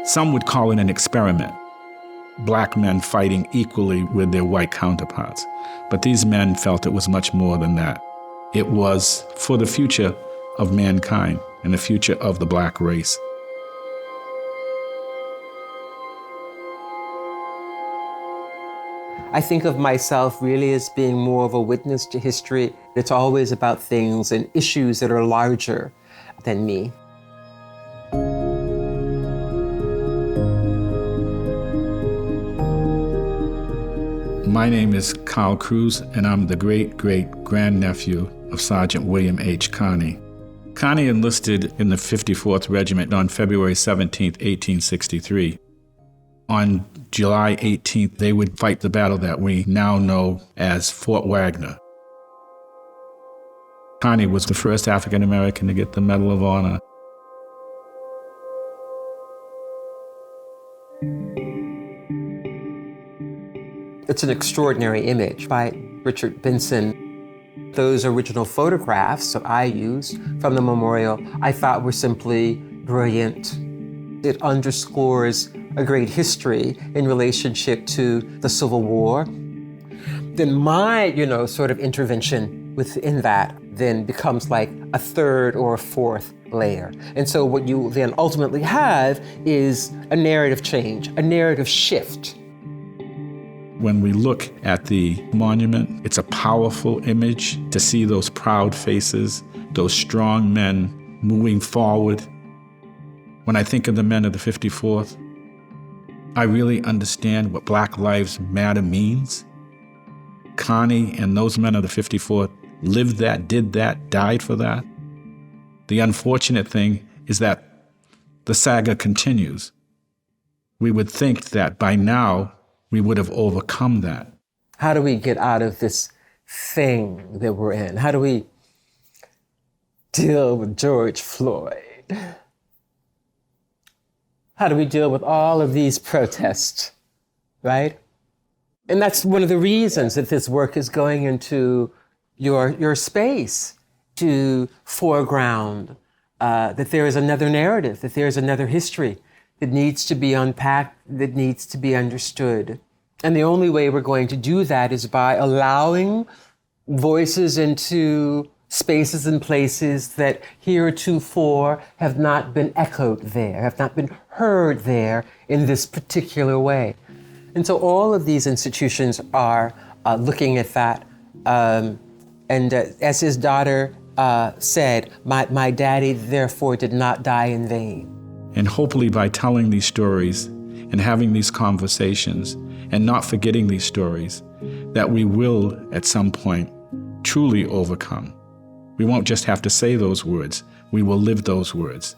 Some would call it an experiment, black men fighting equally with their white counterparts. But these men felt it was much more than that. It was for the future of mankind and the future of the black race. I think of myself really as being more of a witness to history. It's always about things and issues that are larger than me. My name is Carl Cruz, and I'm the great-great-grandnephew of Sergeant William H. Carney. Carney enlisted in the 54th Regiment on February 17, 1863. On July 18th, they would fight the battle that we now know as Fort Wagner. Carney was the first African American to get the Medal of Honor. It's an extraordinary image by Richard Benson. Those original photographs that I used from the memorial, I thought were simply brilliant. It underscores a great history in relationship to the Civil War. Then my, sort of intervention within that then becomes like a third or a fourth layer. And so what you then ultimately have is a narrative change, a narrative shift. When we look at the monument, it's a powerful image to see those proud faces, those strong men moving forward. When I think of the men of the 54th, I really understand what Black Lives Matter means. Carney and those men of the 54th lived that, did that, died for that. The unfortunate thing is that the saga continues. We would think that by now we would have overcome that. How do we get out of this thing that we're in? How do we deal with George Floyd? How do we deal with all of these protests, right? And that's one of the reasons that this work is going into your space, to foreground that there is another narrative, that there is another history that needs to be unpacked, that needs to be understood. And the only way we're going to do that is by allowing voices into spaces and places that heretofore have not been echoed there, have not been heard there in this particular way. And so all of these institutions are looking at that. And as his daughter said, my daddy therefore did not die in vain. And hopefully by telling these stories and having these conversations and not forgetting these stories, that we will at some point truly overcome. We won't just have to say those words, we will live those words.